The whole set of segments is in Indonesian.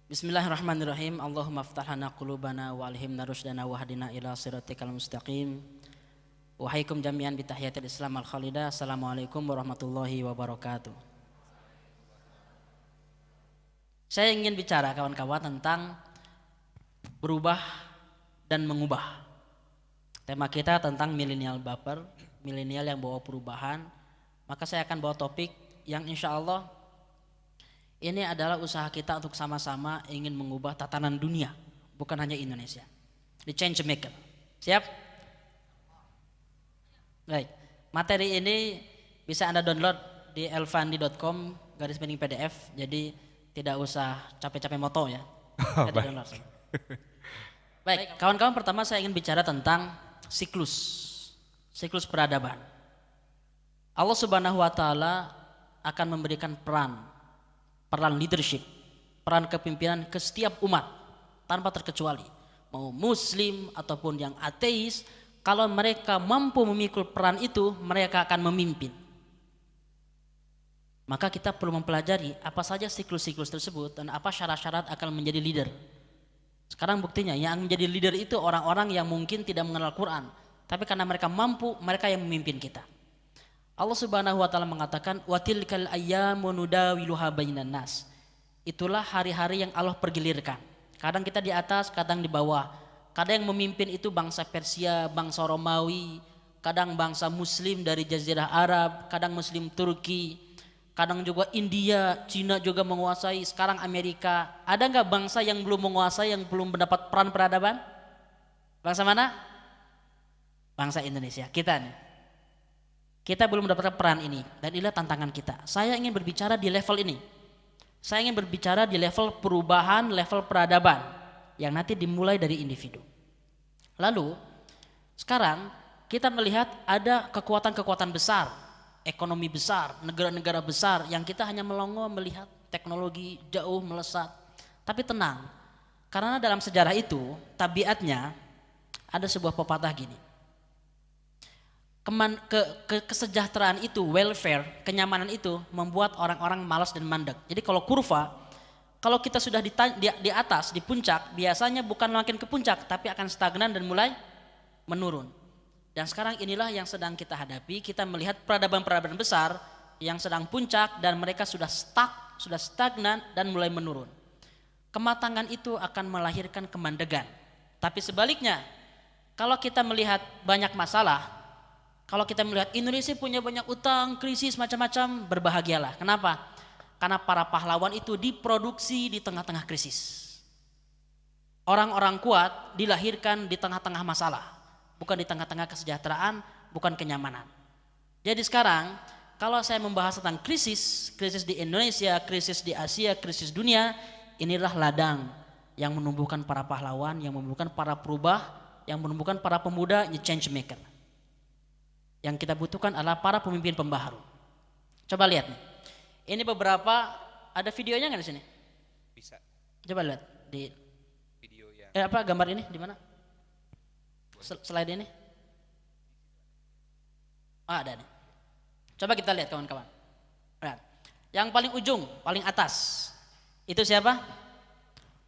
Bismillahirrahmanirrahim. Allahumma aftah lana qulubana wa alhimna rushdana wa hadina ila siratikal mustaqim. Wahaikum jami'an bitahiyatil Islam al-khalidah. Assalamualaikum warahmatullahi wabarakatuh. Saya ingin bicara kawan-kawan tentang berubah dan mengubah. Tema kita tentang milenial baper, milenial yang bawa perubahan. Maka saya akan bawa topik yang insya Allah ini adalah usaha kita untuk sama-sama ingin mengubah tatanan dunia, bukan hanya Indonesia. The change maker. Siap? Baik. Materi ini bisa Anda download di elfandi.com /PDF. Jadi tidak usah capek-capek moto ya. Baik, kawan-kawan, pertama saya ingin bicara tentang siklus peradaban. Allah Subhanahu wa taala akan memberikan peran leadership, peran kepemimpinan ke setiap umat tanpa terkecuali, mau muslim ataupun yang ateis. Kalau mereka mampu memikul peran itu, mereka akan memimpin. Maka kita perlu mempelajari apa saja siklus-siklus tersebut dan apa syarat-syarat akan menjadi leader. Sekarang buktinya yang menjadi leader itu orang-orang yang mungkin tidak mengenal Quran, tapi karena mereka mampu, mereka yang memimpin kita. Allah Subhanahu wa taala mengatakan wa tilkal ayyamu nudawiluha bainan nas. Itulah hari-hari yang Allah pergilirkan. Kadang kita di atas, kadang di bawah. Kadang yang memimpin itu bangsa Persia, bangsa Romawi, kadang bangsa muslim dari Jazirah Arab, kadang muslim Turki, kadang juga India, Cina juga menguasai, sekarang Amerika. Ada enggak bangsa yang belum menguasai, yang belum mendapat peran peradaban? Bangsa mana? Bangsa Indonesia, kita nih. Kita belum mendapatkan peran ini dan inilah tantangan kita. Saya ingin berbicara di level ini. Saya ingin berbicara di level perubahan, level peradaban yang nanti dimulai dari individu. Lalu sekarang kita melihat ada kekuatan-kekuatan besar, ekonomi besar, negara-negara besar yang kita hanya melongo melihat teknologi jauh melesat. Tapi tenang, karena dalam sejarah itu tabiatnya ada sebuah pepatah gini. Kesejahteraan itu, welfare, kenyamanan itu membuat orang-orang malas dan mandek. Jadi kalau kurva, kalau kita sudah di atas, di puncak, biasanya bukan makin ke puncak, tapi akan stagnan dan mulai menurun. Dan sekarang inilah yang sedang kita hadapi. Kita melihat peradaban-peradaban besar yang sedang puncak dan mereka sudah stuck, sudah stagnan dan mulai menurun. Kematangan itu akan melahirkan kemandegan. Tapi sebaliknya, kalau kita melihat banyak masalah, kalau kita melihat Indonesia punya banyak utang, krisis macam-macam, berbahagialah. Kenapa? Karena para pahlawan itu diproduksi di tengah-tengah krisis. Orang-orang kuat dilahirkan di tengah-tengah masalah, bukan di tengah-tengah kesejahteraan, bukan kenyamanan. Jadi sekarang kalau saya membahas tentang krisis di Indonesia, krisis di Asia, krisis dunia, inilah ladang yang menumbuhkan para pahlawan, yang menumbuhkan para perubah, yang menumbuhkan para pemuda, change maker. Yang kita butuhkan adalah para pemimpin pembaharu. Coba lihat nih. Ini beberapa, ada videonya nggak di sini? Bisa. Coba lihat di Video yang gambar ini di mana? Slide ini. Ada nih. Coba kita lihat kawan-kawan. Lihat. Yang paling ujung, paling atas. Itu siapa?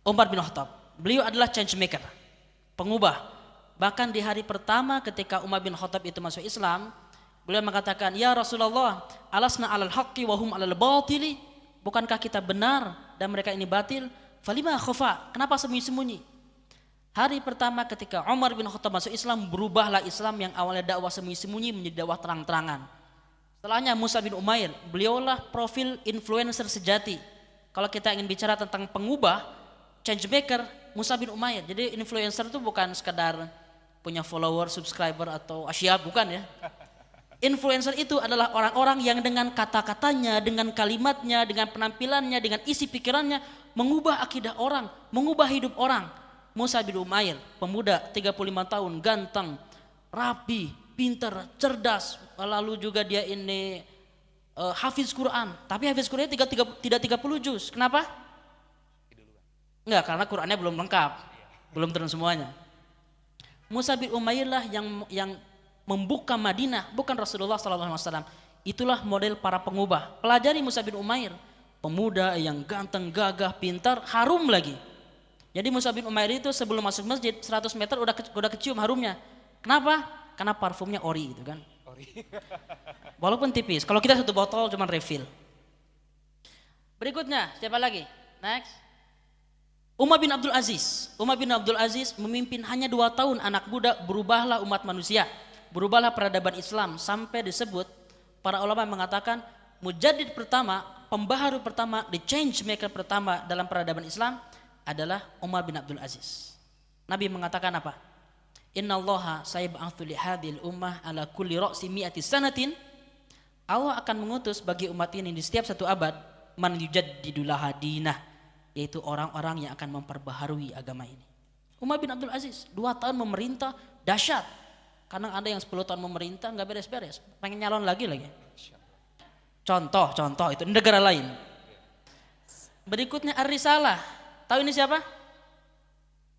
Umar bin Khattab. Beliau adalah change maker, pengubah. Bahkan di hari pertama ketika Umar bin Khattab itu masuk Islam, beliau mengatakan, "Ya Rasulullah, alasna alal haqqi wa hum alal batili?" Bukankah kita benar dan mereka ini batil? Falima khafa? Kenapa sembunyi-sembunyi? Hari pertama ketika Umar bin Khattab masuk Islam, berubahlah Islam yang awalnya dakwah sembunyi-sembunyi menjadi dakwah terang-terangan. Setelahnya Mus'ab bin Umair, beliaulah profil influencer sejati. Kalau kita ingin bicara tentang pengubah, change maker, Mus'ab bin Umair. Jadi influencer itu bukan sekedar punya follower, subscriber atau asyab, bukan ya. Influencer itu adalah orang-orang yang dengan kata-katanya, dengan kalimatnya, dengan penampilannya, dengan isi pikirannya mengubah akidah orang, mengubah hidup orang. Mus'ab bin Umair, pemuda 35 tahun, ganteng, rapi, pintar, cerdas, lalu juga dia ini hafiz Quran. Tapi hafiz Qurannya tidak 30 juz. Kenapa? Enggak, karena Qurannya belum lengkap, belum turun semuanya. Mus'ab bin Umair lah yang membuka Madinah, bukan Rasulullah SAW. Itulah model para pengubah. Pelajari Mus'ab bin Umair. pemuda yang ganteng, gagah, pintar, harum lagi. Jadi Mus'ab bin Umair itu sebelum masuk masjid 100 meter udah kecium harumnya. Kenapa? Karena parfumnya ori gitu kan. Ori. Walaupun tipis. Kalau kita satu botol cuma refill. Berikutnya, siapa lagi? Next. Umar bin Abdul Aziz. Umar bin Abdul Aziz memimpin hanya 2 tahun, anak muda, berubahlah umat manusia. Berubahlah peradaban Islam sampai disebut para ulama mengatakan mujaddid pertama, pembaharu pertama, the change maker pertama dalam peradaban Islam adalah Umar bin Abdul Aziz. Nabi mengatakan apa? Innallaha sayab'atsu li hadhil ummah ala kulli ra'si mi'ati sanatin. Allah akan mengutus bagi umat ini di setiap satu abad man yujaddidu laha dinah, yaitu orang-orang yang akan memperbaharui agama ini. Umar bin Abdul Aziz 2 tahun memerintah dahsyat. Kadang ada yang 10 tahun memerintah nggak beres-beres, pengen nyalon lagi. Contoh itu di negara lain. Berikutnya Ar-Risalah. Tahu ini siapa?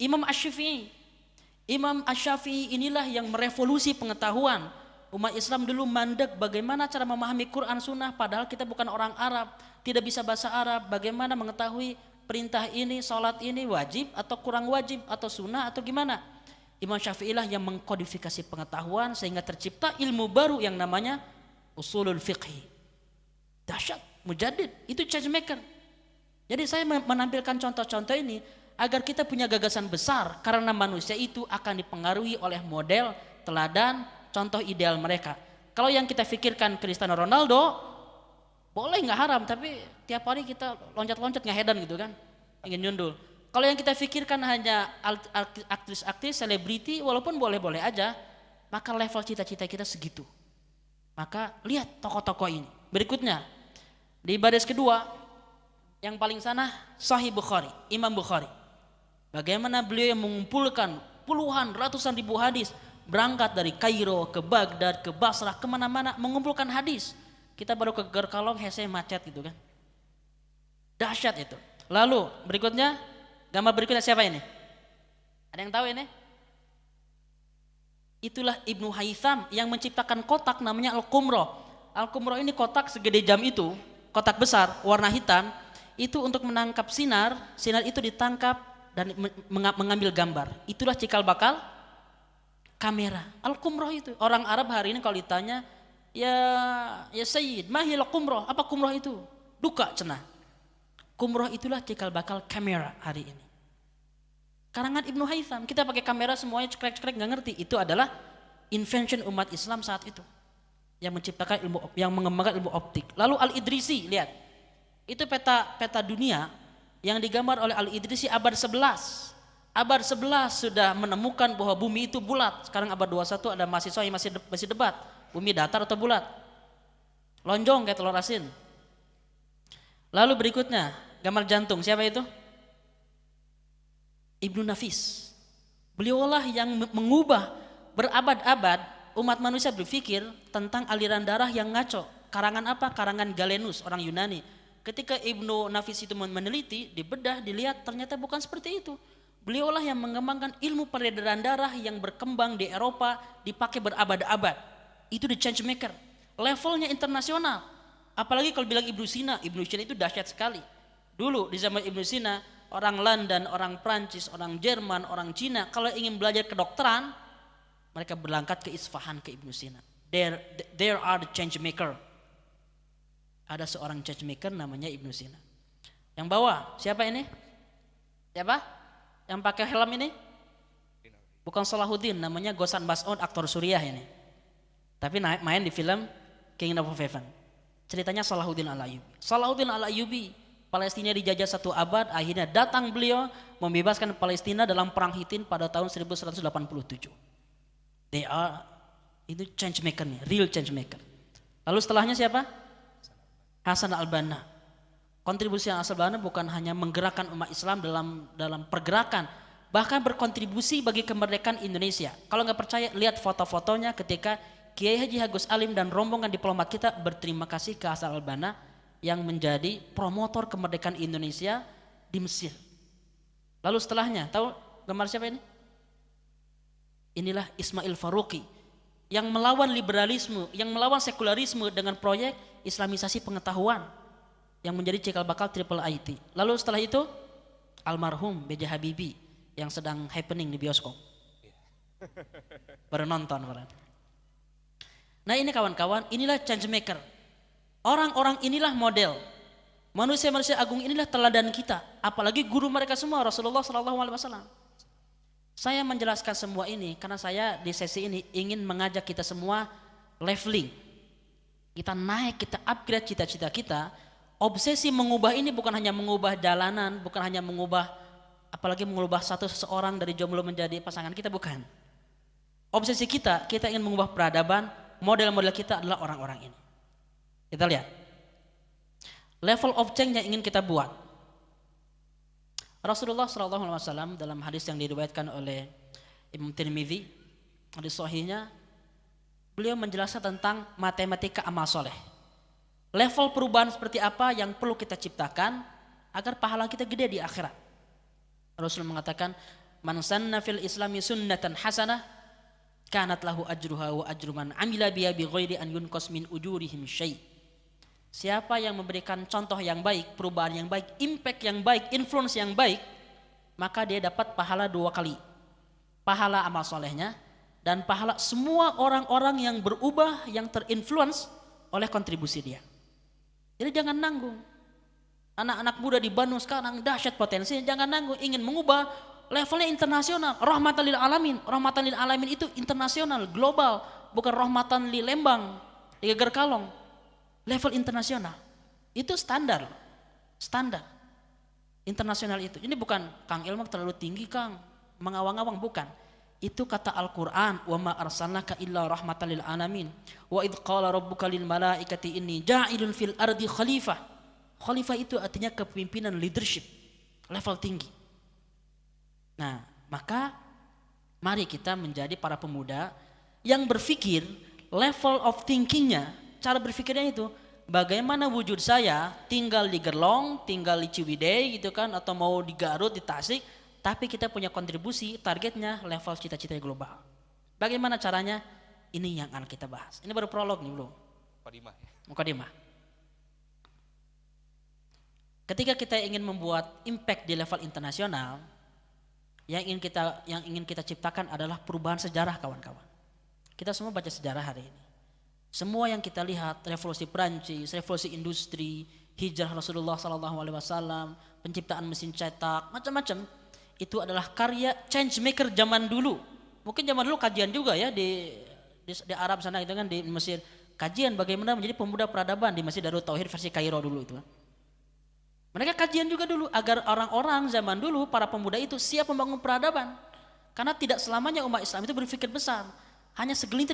Imam Asy-Syafi'i. Imam Asy-Syafi'i inilah yang merevolusi pengetahuan. Umat Islam dulu mandek bagaimana cara memahami Quran Sunnah padahal kita bukan orang Arab, tidak bisa bahasa Arab, bagaimana mengetahui perintah ini, sholat ini wajib atau kurang wajib atau sunnah atau gimana. Imam Syafi'i lah yang mengkodifikasi pengetahuan sehingga tercipta ilmu baru yang namanya usulul fiqhi. Dahsyat, mujaddid, itu change maker. Jadi saya menampilkan contoh-contoh ini agar kita punya gagasan besar karena manusia itu akan dipengaruhi oleh model, teladan, contoh ideal mereka. Kalau yang kita pikirkan Cristiano Ronaldo, boleh nggak haram, tapi tiap hari kita loncat-loncat ngehedan gitu kan, ingin nyundul. Kalau yang kita pikirkan hanya aktris-aktris, selebriti, walaupun boleh-boleh aja, maka level cita-cita kita segitu. Maka lihat tokoh-tokoh ini. Berikutnya, di baris kedua, yang paling sana Sahih Bukhari, Imam Bukhari. Bagaimana beliau yang mengumpulkan puluhan, ratusan ribu hadis, berangkat dari Kairo ke Baghdad, ke Basrah, kemana-mana mengumpulkan hadis. Kita baru ke Gerkalong, hese macet gitu kan. Dahsyat itu. Lalu berikutnya, gambar berikutnya siapa ini? Ada yang tahu ini? Itulah Ibnu Haytham yang menciptakan kotak namanya Al-Qumrah. Al-Qumrah ini kotak segede jam itu, kotak besar, warna hitam, itu untuk menangkap sinar itu ditangkap dan mengambil gambar. Itulah cikal bakal kamera. Al-Qumrah itu. Orang Arab hari ini kalau ditanya, ya Sayyid, mahil Qumrah, apa Qumrah itu? Duka cenah. Qumrah itulah cikal bakal kamera hari ini. Karangan Ibnu Haytham, kita pakai kamera semuanya cekrek-cekrek nggak ngerti. Itu adalah invention umat Islam saat itu. Yang menciptakan ilmu, yang mengembangkan ilmu optik. Lalu Al-Idrisi, lihat. Itu peta dunia yang digambar oleh Al-Idrisi abad 11. Abad 11 sudah menemukan bahwa bumi itu bulat. Sekarang abad 21 ada mahasiswa yang masih debat. Bumi datar atau bulat? Lonjong kayak telur asin. Lalu berikutnya, gambar jantung. Siapa itu? Ibnu Nafis. Beliaulah yang mengubah berabad-abad umat manusia berpikir tentang aliran darah yang ngaco. Karangan apa? Karangan Galenus, orang Yunani. Ketika Ibnu Nafis itu meneliti, dibedah, dilihat ternyata bukan seperti itu. Beliaulah yang mengembangkan ilmu peredaran darah yang berkembang di Eropa, dipakai berabad-abad. Itu the change maker. Levelnya internasional. Apalagi kalau bilang Ibnu Sina itu dahsyat sekali. Dulu di zaman Ibnu Sina, orang London, orang Prancis, orang Jerman, orang Cina, kalau ingin belajar kedokteran, mereka berangkat ke Isfahan, ke Ibnu Sina. There are the change maker. Ada seorang change maker namanya Ibnu Sina. Yang bawah, siapa ini? Siapa? Yang pakai helm ini? Bukan Salahuddin, namanya Ghossan Mas'ud, aktor Suriah ini. Tapi main di film Kingdom of Heaven. Ceritanya Salahuddin Al-Ayyubi. Salahuddin Al-Ayyubi, Palestina dijajah 1 abad, akhirnya datang beliau membebaskan Palestina dalam perang Hittin pada tahun 1187. Itu change maker nih, real change maker. Lalu setelahnya siapa? Hasan al-Banna. Kontribusi Hasan al-Banna bukan hanya menggerakkan umat Islam dalam pergerakan, bahkan berkontribusi bagi kemerdekaan Indonesia. Kalau nggak percaya, lihat foto-fotonya ketika Kiai Haji Agus Alim dan rombongan diplomat kita berterima kasih ke Hasan al-Banna yang menjadi promotor kemerdekaan Indonesia di Mesir. Lalu setelahnya, tahu gambar siapa ini? Inilah Ismail Faruqi yang melawan liberalisme, yang melawan sekularisme dengan proyek Islamisasi pengetahuan. yang menjadi cikal bakal Triple IT. Lalu setelah itu almarhum B.J. Habibie yang sedang happening di bioskop. Baru nonton. Nah ini kawan-kawan, inilah change maker. Orang-orang inilah model. Manusia-manusia agung inilah teladan kita. Apalagi guru mereka semua Rasulullah SAW. Saya menjelaskan semua ini karena saya di sesi ini ingin mengajak kita semua leveling. Kita naik, kita upgrade cita-cita kita. Obsesi mengubah ini bukan hanya mengubah jalanan, bukan hanya mengubah, apalagi mengubah seseorang dari jomblo menjadi pasangan kita, bukan. Obsesi kita ingin mengubah peradaban, model-model kita adalah orang-orang ini. Kita lihat. Level of change yang ingin kita buat. Rasulullah SAW dalam hadis yang diriwayatkan oleh Imam Tirmidzi, hadis sahihnya, beliau menjelaskan tentang matematika amal soleh. Level perubahan seperti apa yang perlu kita ciptakan agar pahala kita gede di akhirat. Rasul mengatakan, man sanna fil islami sunnatan hasanah kanat lahu ajruha wa ajru man amila biha bi ghairi an yunqas min ujurihim syai'. Siapa yang memberikan contoh yang baik, perubahan yang baik, impact yang baik, influence yang baik, maka dia dapat pahala 2 kali. Pahala amal solehnya dan pahala semua orang-orang yang berubah, yang terinfluence oleh kontribusi dia. Jadi jangan nanggung. Anak-anak muda di Bandung sekarang dahsyat potensinya, jangan nanggung, ingin mengubah levelnya internasional. Rahmatan lil alamin. Rahmatan lil alamin itu internasional, global, bukan rahmatan lil Lembang, di Geger Kalong. Level internasional. Itu standar. Standar internasional itu. Ini bukan Kang Ilmu terlalu tinggi Kang, mengawang-awang, bukan. Itu kata Al-Quran, wa ma arsalnaka illa rahmatan lil alamin. Wa idh qala rabbuka lil malaikati inni ja'ilun fil ardi khalifah. Khalifah itu artinya kepemimpinan, leadership, level tinggi. Nah, maka mari kita menjadi para pemuda yang berpikir level of thinkingnya, cara berpikirnya itu bagaimana wujud saya tinggal di Gerlong, tinggal di Ciwidey gitu kan, atau mau di Garut, di Tasik, tapi kita punya kontribusi, targetnya level cita-cita global. Bagaimana caranya? Ini yang akan kita bahas. Ini baru prolog nih belum? Mukadimah. Ketika kita ingin membuat impact di level internasional, yang ingin kita ciptakan adalah perubahan sejarah, kawan-kawan. Kita semua baca sejarah hari ini. Semua yang kita lihat, revolusi Prancis, revolusi industri, hijrah Rasulullah SAW, penciptaan mesin cetak, macam-macam, itu adalah karya change maker zaman dulu. Mungkin zaman dulu kajian juga ya di Arab sana itu kan, di Mesir, kajian bagaimana menjadi pemuda peradaban di Masjid Darut Tauhid versi Kairo dulu itu kan. Mereka kajian juga dulu agar orang-orang zaman dulu, para pemuda itu siap membangun peradaban. Karena tidak selamanya umat Islam itu berpikir besar. Hanya segelintir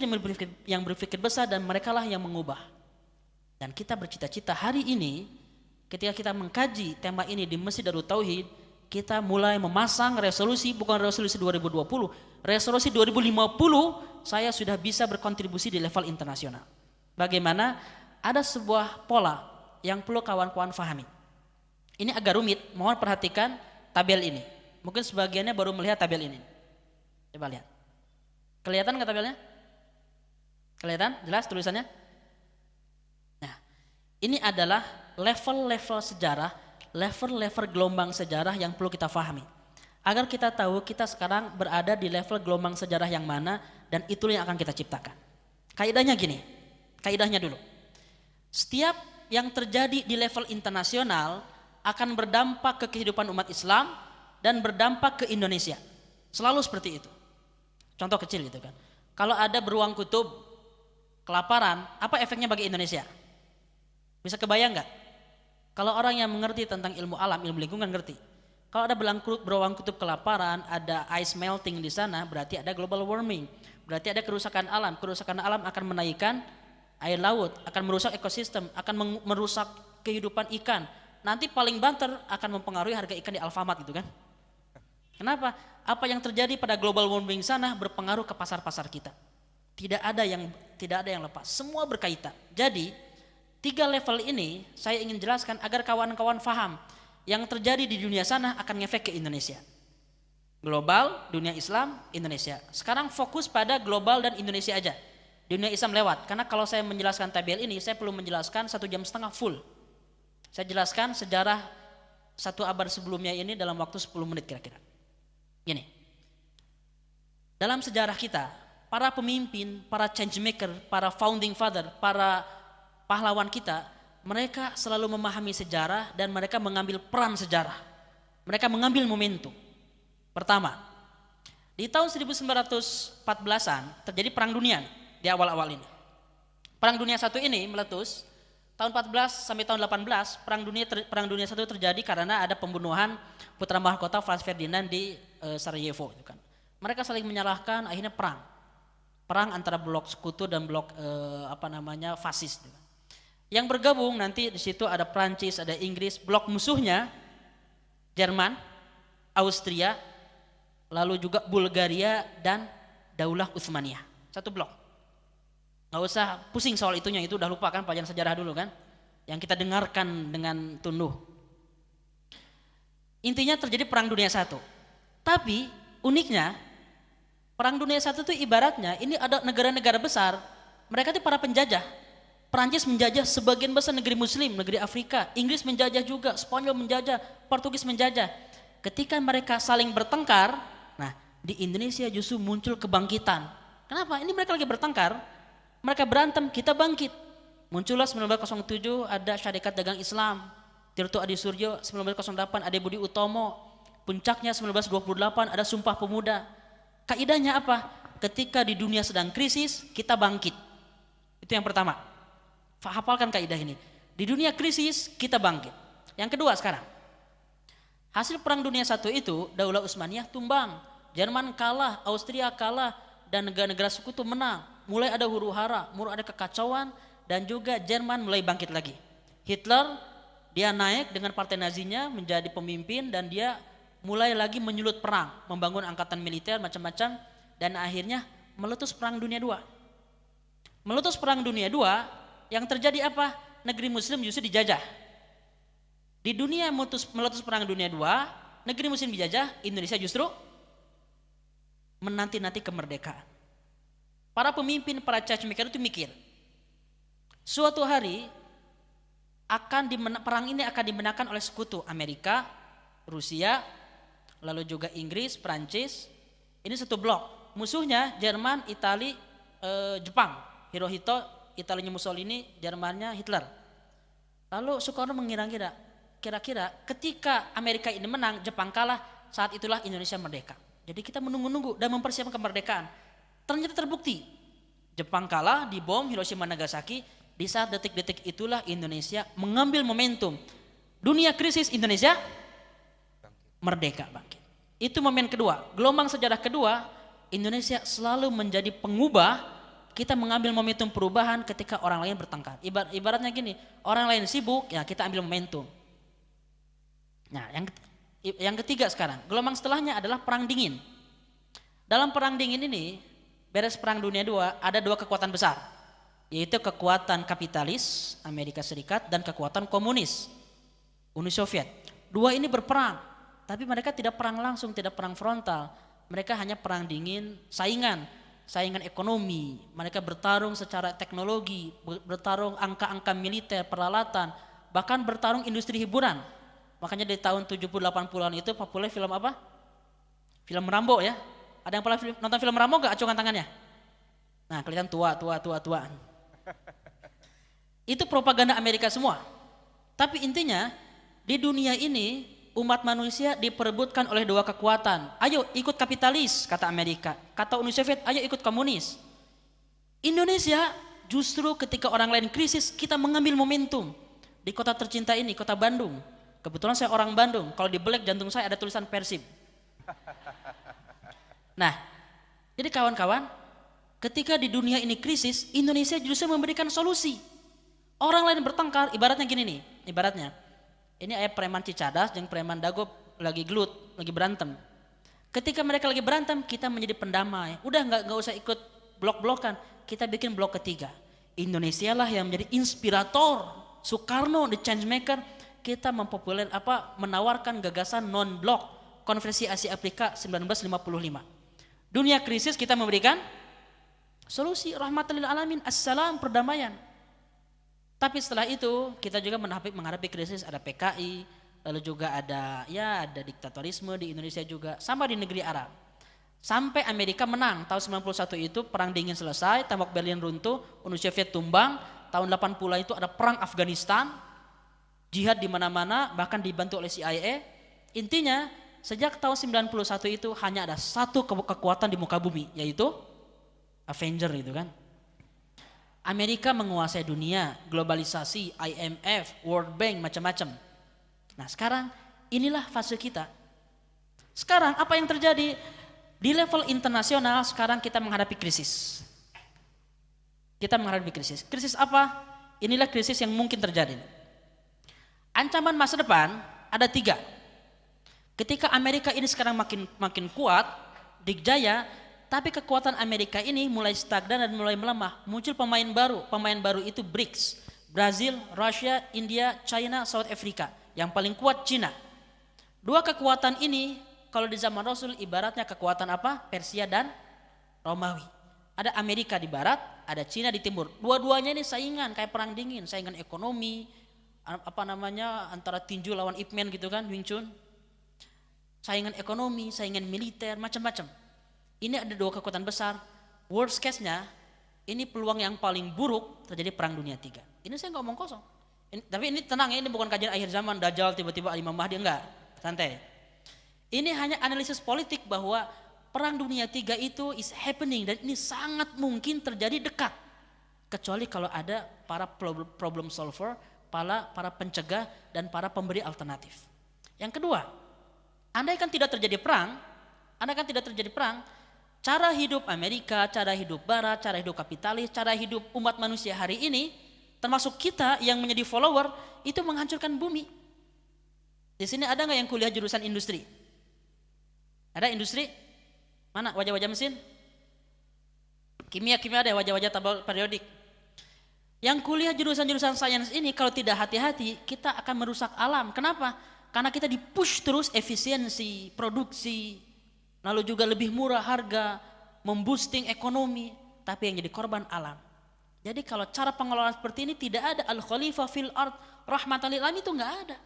yang berpikir besar, dan merekalah yang mengubah. Dan kita bercita-cita hari ini ketika kita mengkaji tema ini di Masjid Darut Tauhid, kita mulai memasang resolusi, bukan resolusi 2020, resolusi 2050, saya sudah bisa berkontribusi di level internasional. Bagaimana? Ada sebuah pola yang perlu kawan-kawan fahami. Ini agak rumit, mohon perhatikan tabel ini. Mungkin sebagiannya baru melihat tabel ini. Coba lihat. Kelihatan nggak tabelnya? Kelihatan? Jelas tulisannya? Nah, ini adalah level-level sejarah, level-level gelombang sejarah yang perlu kita pahami. Agar kita tahu kita sekarang berada di level gelombang sejarah yang mana, dan itulah yang akan kita ciptakan. Kaidahnya gini, kaidahnya dulu. Setiap yang terjadi di level internasional akan berdampak ke kehidupan umat Islam dan berdampak ke Indonesia. Selalu seperti itu. Contoh kecil gitu kan. Kalau ada beruang kutub kelaparan, apa efeknya bagi Indonesia? Bisa kebayang nggak? Kalau orang yang mengerti tentang ilmu alam, ilmu lingkungan ngerti. Kalau ada beruang kutub kelaparan, ada ice melting di sana, berarti ada global warming. Berarti ada kerusakan alam. Kerusakan alam akan menaikkan air laut, akan merusak ekosistem, akan merusak kehidupan ikan. Nanti paling banter akan mempengaruhi harga ikan di Alfamart gitu kan. Kenapa? Apa yang terjadi pada global warming sana berpengaruh ke pasar-pasar kita. Tidak ada yang lepas, semua berkaitan. Jadi 3 level ini saya ingin jelaskan agar kawan-kawan faham yang terjadi di dunia sana akan ngefek ke Indonesia. Global, dunia Islam, Indonesia. Sekarang fokus pada global dan Indonesia aja. Dunia Islam lewat, karena kalau saya menjelaskan tabel ini saya perlu menjelaskan 1,5 jam full. Saya jelaskan sejarah satu abad sebelumnya ini dalam waktu 10 menit kira-kira. Gini, dalam sejarah kita, para pemimpin, para change maker, para founding father, para pahlawan kita, mereka selalu memahami sejarah dan mereka mengambil peran sejarah. Mereka mengambil momentum. Pertama, di tahun 1914-an terjadi perang dunia di awal-awal ini. Perang dunia satu ini meletus tahun 14 sampai tahun 18. Perang dunia satu terjadi karena ada pembunuhan putra mahkota Franz Ferdinand di Sarajevo, gitu kan. Mereka saling menyalahkan, akhirnya perang antara blok sekutu dan blok fasis, gitu kan. Yang bergabung nanti di situ ada Prancis, ada Inggris, blok musuhnya Jerman, Austria, lalu juga Bulgaria dan Daulah Utsmaniyah. Satu blok. Nggak usah pusing soal itunya, itu udah lupa kan, pelajaran sejarah dulu kan, yang kita dengarkan dengan tunduh. Intinya terjadi perang dunia satu. Tapi uniknya perang dunia satu itu ibaratnya ini ada negara-negara besar, mereka itu para penjajah. Perancis menjajah sebagian besar negeri muslim, negeri Afrika. Inggris menjajah juga, Spanyol menjajah, Portugis menjajah. Ketika mereka saling bertengkar, nah di Indonesia justru muncul kebangkitan. Kenapa? Ini mereka lagi bertengkar, mereka berantem, kita bangkit. Muncullah 1907 ada Syarikat Dagang Islam, Tirto Adi Suryo. 1908 ada Budi Utomo. Puncaknya 1928 ada Sumpah Pemuda. Kaidahnya apa? Ketika di dunia sedang krisis, kita bangkit. Itu yang pertama. Hafalkan kaidah ini. Di dunia krisis, kita bangkit. Yang kedua sekarang, hasil perang dunia satu itu, Daulah Utsmaniyah tumbang. Jerman kalah, Austria kalah, dan negara-negara sekutu menang. Mulai ada huru hara, mulai ada kekacauan, dan juga Jerman mulai bangkit lagi. Hitler, dia naik dengan partai Nazinya menjadi pemimpin, dan dia mulai lagi menyulut perang, membangun angkatan militer macam-macam, dan akhirnya meletus perang dunia II. Meletus perang dunia II, yang terjadi apa? Negeri muslim justru dijajah. Di dunia meletus perang dunia II, negeri muslim dijajah, Indonesia justru menanti-nanti kemerdekaan. Para pemimpin, para change maker itu mikir, suatu hari perang ini akan dimenangkan oleh sekutu Amerika, Rusia, lalu juga Inggris, Prancis. Ini satu blok. Musuhnya Jerman, Itali, Jepang, Hirohito, Italinya Mussolini, Jermannya Hitler. Lalu Soekarno mengira-ngira, kira-kira ketika Amerika ini menang, Jepang kalah, saat itulah Indonesia merdeka. Jadi kita menunggu-nunggu dan mempersiapkan kemerdekaan. Ternyata terbukti, Jepang kalah, dibom Hiroshima Nagasaki. Di saat detik-detik itulah Indonesia mengambil momentum. Dunia krisis, Indonesia merdeka, bangkit. Itu momen kedua. Gelombang sejarah kedua, Indonesia selalu menjadi pengubah. Kita mengambil momentum perubahan ketika orang lain bertengkar. Ibaratnya gini, orang lain sibuk, ya kita ambil momentum. Nah, yang ketiga sekarang, gelombang setelahnya adalah perang dingin. Dalam perang dingin ini, beres perang dunia II, ada dua kekuatan besar, yaitu kekuatan kapitalis Amerika Serikat dan kekuatan komunis Uni Soviet. Dua ini berperang, tapi mereka tidak perang langsung, tidak perang frontal. Mereka hanya perang dingin, saingan ekonomi. Mereka bertarung secara teknologi, bertarung angka-angka militer, peralatan, bahkan bertarung industri hiburan. Makanya di tahun 70-80-an itu populer film apa? Film Rambo ya. Ada yang pernah nonton film Rambo gak? Acungkan tangannya. Nah, kelihatan tua. Itu propaganda Amerika semua. Tapi intinya di dunia ini umat manusia diperebutkan oleh dua kekuatan. Ayo ikut kapitalis, kata Amerika. Kata Uni Soviet, ayo ikut komunis. Indonesia justru ketika orang lain krisis, kita mengambil momentum. Di kota tercinta ini, kota Bandung. Kebetulan saya orang Bandung, kalau di belek jantung saya ada tulisan Persib. Nah, jadi kawan-kawan, ketika di dunia ini krisis, Indonesia justru memberikan solusi. Orang lain bertengkar, ibaratnya gini nih, ibaratnya. Ini ayah preman Cicadas dan preman Dago lagi gelut, lagi berantem. Ketika mereka lagi berantem, kita menjadi pendamai. Udah nggak usah ikut blok-blokan, kita bikin blok ketiga. Indonesia lah yang menjadi inspirator. Soekarno, the change maker, kita menawarkan gagasan non-blok, Konferensi Asia Afrika 1955. Dunia krisis kita memberikan solusi rahmatan lil alamin, assalam, perdamaian. Tapi setelah itu kita juga menghadapi krisis, ada PKI, lalu juga ada diktatorisme di Indonesia juga, sama di negeri Arab. Sampai Amerika menang tahun 91 itu, perang dingin selesai, tembok Berlin runtuh, Uni Soviet tumbang. Tahun 80 itu ada perang Afghanistan, jihad di mana-mana, bahkan dibantu oleh CIA. Intinya sejak tahun 91 itu hanya ada satu kekuatan di muka bumi, yaitu Avenger itu kan. Amerika menguasai dunia, globalisasi, IMF, World Bank, macam-macam. Nah sekarang inilah fase kita. Sekarang apa yang terjadi? Di level internasional sekarang kita menghadapi krisis. Kita menghadapi krisis. Krisis apa? Inilah krisis yang mungkin terjadi. Ancaman masa depan ada 3. Ketika Amerika ini sekarang makin kuat, dikjaya, tapi kekuatan Amerika ini mulai stagnan dan mulai melemah. Muncul pemain baru. Pemain baru itu BRICS. Brazil, Rusia, India, China, South Africa. Yang paling kuat Cina. 2 kekuatan ini kalau di zaman Rasul ibaratnya kekuatan apa? Persia dan Romawi. Ada Amerika di barat, ada Cina di timur. Dua-duanya ini saingan kayak perang dingin, saingan ekonomi, antara tinju lawan Ip Man gitu kan, Wing Chun. Saingan ekonomi, saingan militer, macam-macam. Ini ada 2 kekuatan besar. Worst case-nya, ini peluang yang paling buruk terjadi perang dunia 3. Ini saya ngomong kosong. Tapi ini tenang ya, ini bukan kajian akhir zaman, Dajjal tiba-tiba Imam Mahdi, enggak. Santai. Ini hanya analisis politik bahwa perang dunia 3 itu is happening dan ini sangat mungkin terjadi dekat. Kecuali kalau ada para problem solver, para pencegah dan para pemberi alternatif. Yang kedua, andaikan tidak terjadi perang, cara hidup Amerika, cara hidup Barat, cara hidup kapitalis, cara hidup umat manusia hari ini, termasuk kita yang menjadi follower, itu menghancurkan bumi. Di sini ada nggak yang kuliah jurusan industri? Ada industri? Mana wajah-wajah mesin? Kimia ada wajah-wajah tabel periodik. Yang kuliah jurusan-jurusan sains ini kalau tidak hati-hati kita akan merusak alam. Kenapa? Karena kita dipush terus efisiensi, produksi, lalu juga lebih murah harga, memboosting ekonomi, tapi yang jadi korban alam. Jadi kalau cara pengelolaan seperti ini tidak ada al-khalifah fil ard rahmatan lil alamin, itu enggak ada.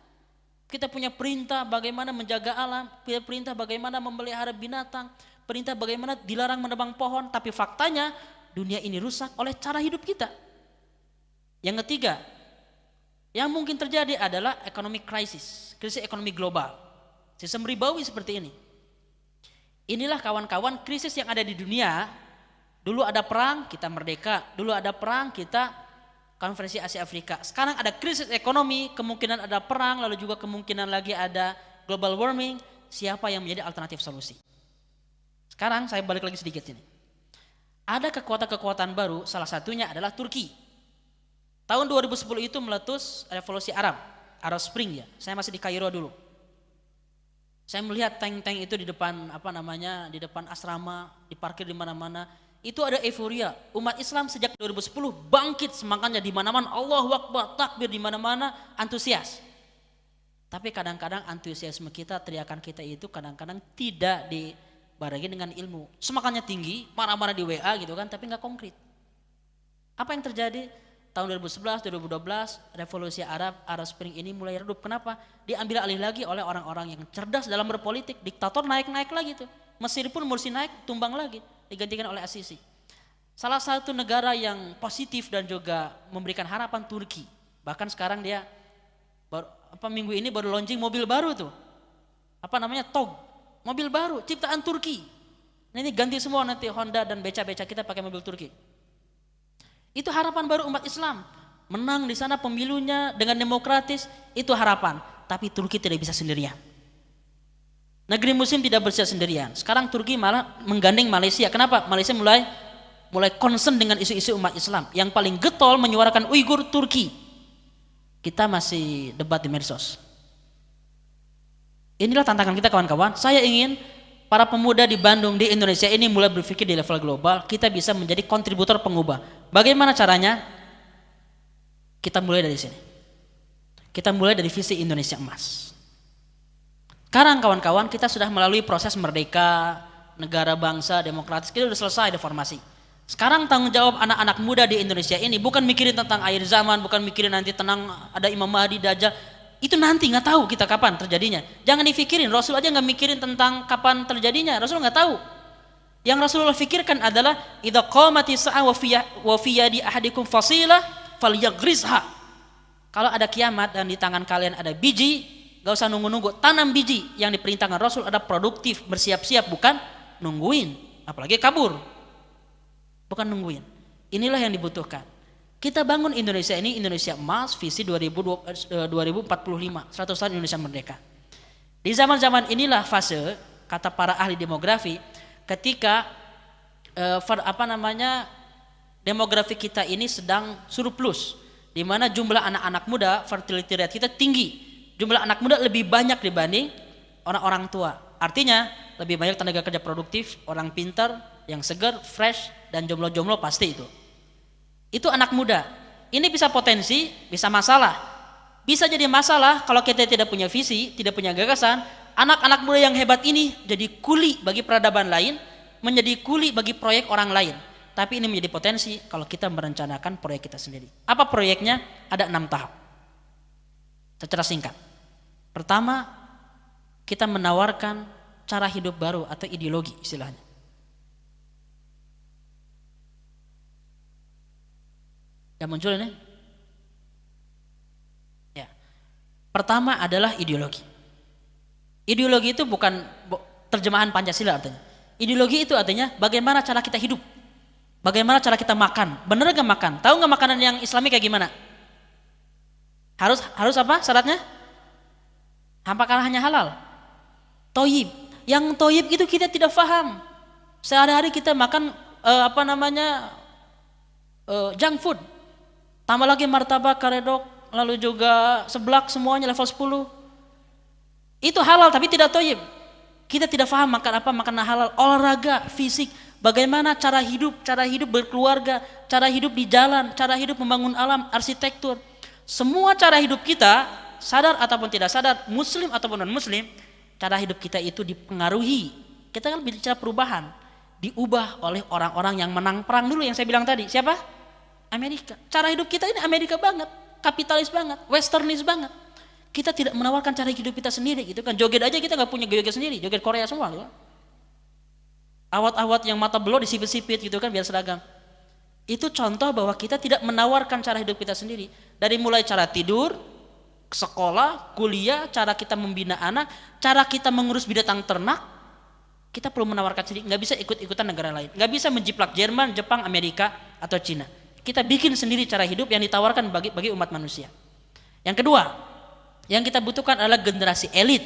Kita punya perintah bagaimana menjaga alam, punya perintah bagaimana memelihara binatang, perintah bagaimana dilarang menebang pohon, tapi faktanya dunia ini rusak oleh cara hidup kita. Yang ketiga, yang mungkin terjadi adalah economic crisis, krisis ekonomi global. Sistem ribawi seperti ini. Inilah kawan-kawan krisis yang ada di dunia. Dulu ada perang, kita merdeka. Dulu ada perang, kita Konferensi Asia Afrika. Sekarang ada krisis ekonomi, kemungkinan ada perang, lalu juga kemungkinan lagi ada global warming. Siapa yang menjadi alternatif solusi? Sekarang saya balik lagi sedikit sini. Ada kekuatan-kekuatan baru, salah satunya adalah Turki. Tahun 2010 itu meletus revolusi Arab Spring ya. Saya masih di Kairo dulu. Saya melihat tank-tank itu di depan di depan asrama, diparkir di mana-mana. Itu ada euforia. Umat Islam sejak 2010 bangkit semangatnya di mana-mana, Allahu Akbar, takbir di mana-mana, antusias. Tapi kadang-kadang antusiasme kita, teriakan kita itu kadang-kadang tidak dibarengi dengan ilmu. Semangatnya tinggi, marah-marah di WA gitu kan, tapi nggak konkret. Apa yang terjadi? Tahun 2011, 2012, revolusi Arab Spring ini mulai redup. Kenapa? Diambil alih lagi oleh orang-orang yang cerdas dalam berpolitik. Diktator naik-naik lagi tuh. Mesir pun Mursi naik, tumbang lagi, digantikan oleh As-Sisi. Salah satu negara yang positif dan juga memberikan harapan Turki. Bahkan sekarang dia minggu ini baru launching mobil baru tuh. TOG. Mobil baru ciptaan Turki. Nah, ini ganti semua nanti Honda dan beca-beca kita pakai mobil Turki. Itu harapan baru umat Islam. Menang di sana pemilunya dengan demokratis, itu harapan. Tapi Turki tidak bisa sendirian. Negeri muslim tidak bisa sendirian. Sekarang Turki malah menggandeng Malaysia. Kenapa? Malaysia mulai concern dengan isu-isu umat Islam. Yang paling getol menyuarakan Uighur Turki. Kita masih debat di medsos. Inilah tantangan kita kawan-kawan. Saya ingin para pemuda di Bandung, di Indonesia ini mulai berpikir di level global. Kita bisa menjadi kontributor pengubah. Bagaimana caranya? Kita mulai dari sini. Kita mulai dari visi Indonesia Emas. Sekarang kawan-kawan kita sudah melalui proses merdeka, negara bangsa, demokratis, kita sudah selesai reformasi. Sekarang tanggung jawab anak-anak muda di Indonesia ini bukan mikirin tentang akhir zaman, bukan mikirin nanti tenang ada Imam Mahdi, Dajjal. Itu nanti nggak tahu kita kapan terjadinya. Jangan dipikirin. Rasul aja nggak mikirin tentang kapan terjadinya. Rasul nggak tahu. Yang Rasulullah pikirkan adalah idza qamati sa'ah wa fi yadi ahadikum fasilah falyagrizha. Kalau ada kiamat dan di tangan kalian ada biji, gak usah nunggu-nunggu, tanam biji. Yang diperintahkan Rasul ada produktif, bersiap-siap, bukan nungguin, apalagi kabur. Bukan nungguin. Inilah yang dibutuhkan. Kita bangun Indonesia ini Indonesia emas, visi 2045, 100 tahun Indonesia merdeka. Di zaman-zaman inilah fase, kata para ahli demografi, ketika demografi kita ini sedang surplus, di mana jumlah anak-anak muda, fertility rate kita tinggi. Jumlah anak muda lebih banyak dibanding orang-orang tua. Artinya lebih banyak tenaga kerja produktif, orang pintar, yang segar, fresh, dan jomblo-jomblo pasti itu. Itu anak muda. Ini bisa potensi, bisa masalah. Bisa jadi masalah kalau kita tidak punya visi, tidak punya gagasan. Anak-anak muda yang hebat ini jadi kuli bagi peradaban lain, menjadi kuli bagi proyek orang lain. Tapi ini menjadi potensi kalau kita merencanakan proyek kita sendiri. Apa proyeknya? Ada 6 tahap. Secara singkat. Pertama, kita menawarkan cara hidup baru atau ideologi istilahnya. Yang muncul ini? Ya. Pertama adalah ideologi. Ideologi itu bukan terjemahan Pancasila artinya. Ideologi itu artinya bagaimana cara kita hidup. Bagaimana cara kita makan. Bener gak makan? Tahu gak makanan yang Islami kayak gimana? Harus apa syaratnya? Apakah hanya halal? Toyib. Yang toyib itu kita tidak paham. Sehari-hari kita makan junk food. Tambah lagi martabak, karedok, lalu juga seblak, semuanya level 10. Itu halal tapi tidak toyib. Kita tidak paham makan apa, makanan halal. Olahraga, fisik, bagaimana cara hidup berkeluarga, cara hidup di jalan, cara hidup membangun alam, arsitektur. Semua cara hidup kita, sadar ataupun tidak sadar, muslim ataupun non muslim, cara hidup kita itu dipengaruhi. Kita kan bicara perubahan, diubah oleh orang-orang yang menang perang dulu yang saya bilang tadi. Siapa? Amerika. Cara hidup kita ini Amerika banget, kapitalis banget, westernis banget. Kita tidak menawarkan cara hidup kita sendiri gitu kan. Joget aja kita nggak punya joget sendiri, joget Korea semua gitu. Awat-awat yang mata belok disipit-sipit gitu kan biar seragam. Itu contoh bahwa kita tidak menawarkan cara hidup kita sendiri. Dari mulai cara tidur, sekolah, kuliah, cara kita membina anak, cara kita mengurus binatang ternak, kita perlu menawarkan sendiri. Nggak bisa ikut-ikutan negara lain. Nggak bisa menjiplak Jerman, Jepang, Amerika, atau Cina. Kita bikin sendiri cara hidup yang ditawarkan bagi umat manusia. Yang kedua, yang kita butuhkan adalah generasi elit.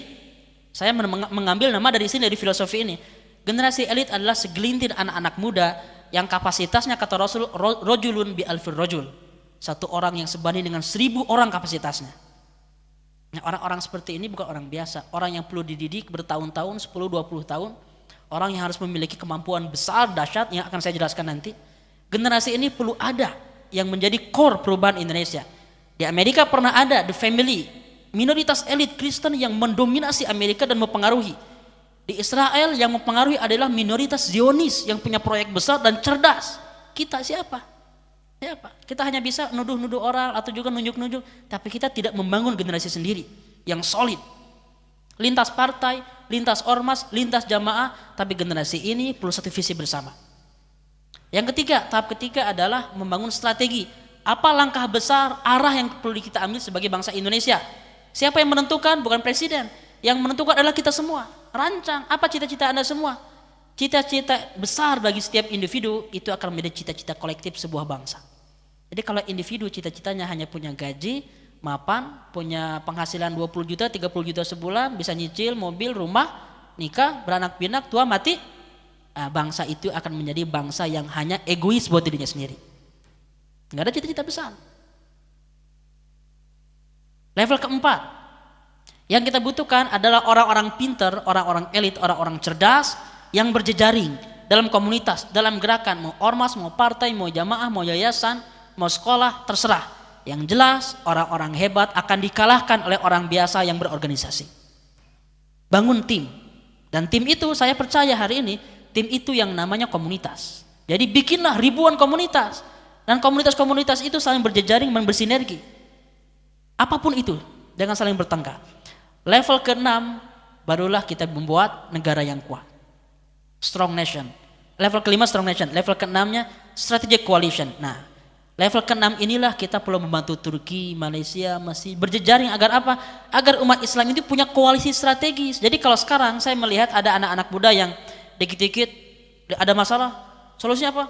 Saya mengambil nama dari sini, dari filosofi ini. Generasi elit adalah segelintir anak-anak muda yang kapasitasnya kata Rasul rojulun bi alfir rojul. Satu orang yang sebanding dengan 1000 orang kapasitasnya. Nah, orang-orang seperti ini bukan orang biasa. Orang yang perlu dididik bertahun-tahun, 10-20 tahun. Orang yang harus memiliki kemampuan besar, dahsyat yang akan saya jelaskan nanti. Generasi ini perlu ada yang menjadi core perubahan Indonesia. Di Amerika pernah ada the family, minoritas elit Kristen yang mendominasi Amerika dan mempengaruhi. Di Israel yang mempengaruhi adalah minoritas Zionis yang punya proyek besar dan cerdas. Kita siapa? Siapa? Kita hanya bisa nuduh-nuduh orang atau juga nunjuk-nunjuk, tapi kita tidak membangun generasi sendiri yang solid. Lintas partai, lintas ormas, lintas jamaah, tapi generasi ini perlu satu visi bersama. Yang ketiga, tahap ketiga adalah membangun strategi. Apa langkah besar, arah yang perlu kita ambil sebagai bangsa Indonesia? Siapa yang menentukan? Bukan presiden. Yang menentukan adalah kita semua. Rancang, apa cita-cita Anda semua? Cita-cita besar bagi setiap individu itu akan menjadi cita-cita kolektif sebuah bangsa. Jadi kalau individu cita-citanya hanya punya gaji, mapan, punya penghasilan 20 juta, 30 juta sebulan, bisa nyicil mobil, rumah, nikah, beranak pinak, tua mati, bangsa itu akan menjadi bangsa yang hanya egois buat dirinya sendiri. Nggak ada cita-cita besar. Level keempat, yang kita butuhkan adalah orang-orang pinter, orang-orang elit, orang-orang cerdas yang berjejaring dalam komunitas, dalam gerakan, mau ormas, mau partai, mau jamaah, mau yayasan, mau sekolah, terserah. Yang jelas orang-orang hebat akan dikalahkan oleh orang biasa yang berorganisasi. Bangun tim. Dan tim itu saya percaya hari ini, tim itu yang namanya komunitas. Jadi bikinlah ribuan komunitas, dan komunitas-komunitas itu saling berjejaring dan bersinergi. Apapun itu, jangan saling bertengkar. Level ke-6 barulah kita membuat negara yang kuat, strong nation. Level ke-5 strong nation, level ke-6-nya strategic coalition. Nah, level ke-6 inilah kita perlu membantu Turki, Malaysia, Mesir berjejaring agar apa? Agar umat Islam itu punya koalisi strategis. Jadi kalau sekarang saya melihat ada anak-anak muda yang dikit-dikit ada masalah, solusinya apa?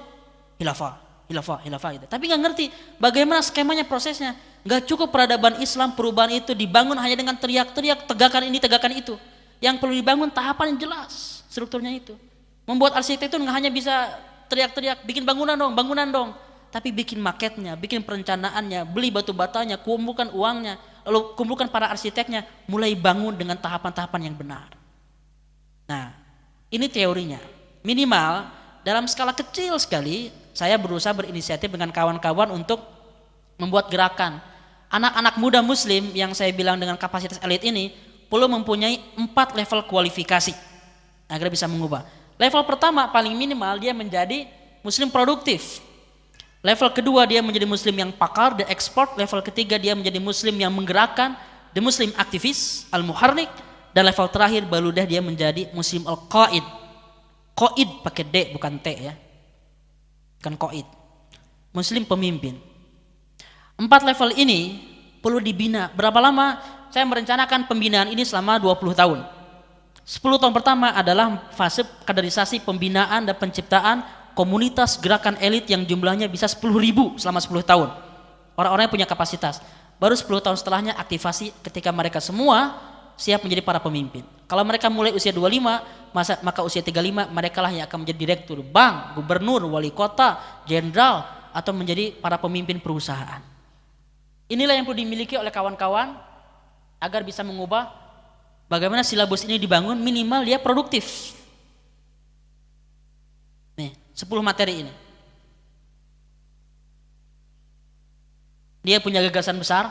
Hilafah gitu. Tapi nggak ngerti bagaimana skemanya, prosesnya. Nggak cukup peradaban Islam, perubahan itu dibangun hanya dengan teriak-teriak, tegakkan ini, tegakkan itu. Yang perlu dibangun tahapan yang jelas, strukturnya itu. Membuat arsitek itu nggak hanya bisa teriak-teriak, bikin bangunan dong, tapi bikin maketnya, bikin perencanaannya, beli batu batanya, kumpulkan uangnya, lalu kumpulkan para arsiteknya, mulai bangun dengan tahapan-tahapan yang benar. Nah, ini teorinya. Minimal dalam skala kecil sekali, saya berusaha berinisiatif dengan kawan-kawan untuk membuat gerakan. Anak-anak muda muslim yang saya bilang dengan kapasitas elit ini perlu mempunyai 4 level kualifikasi agar bisa mengubah. Level pertama paling minimal dia menjadi muslim produktif. Level kedua dia menjadi muslim yang pakar, the expert. Level ketiga dia menjadi muslim yang menggerakkan, the muslim aktivis, al-muharrik. Dan level terakhir baru dia menjadi muslim al-qaid. Qaid pakai D bukan T ya. Bukan qaid. Muslim pemimpin. 4 level ini perlu dibina. Berapa lama? Saya merencanakan pembinaan ini selama 20 tahun. 10 tahun pertama adalah fase kaderisasi pembinaan dan penciptaan komunitas gerakan elit yang jumlahnya bisa 10.000 selama 10 tahun. Orang-orang yang punya kapasitas. Baru 10 tahun setelahnya aktivasi ketika mereka semua siap menjadi para pemimpin. Kalau mereka mulai usia 25, maka usia 35 mereka lah yang akan menjadi direktur bank, gubernur, wali kota, jenderal, atau menjadi para pemimpin perusahaan. Inilah yang perlu dimiliki oleh kawan-kawan agar bisa mengubah bagaimana silabus ini dibangun, minimal dia produktif. Nih, 10 materi ini. Dia punya gagasan besar.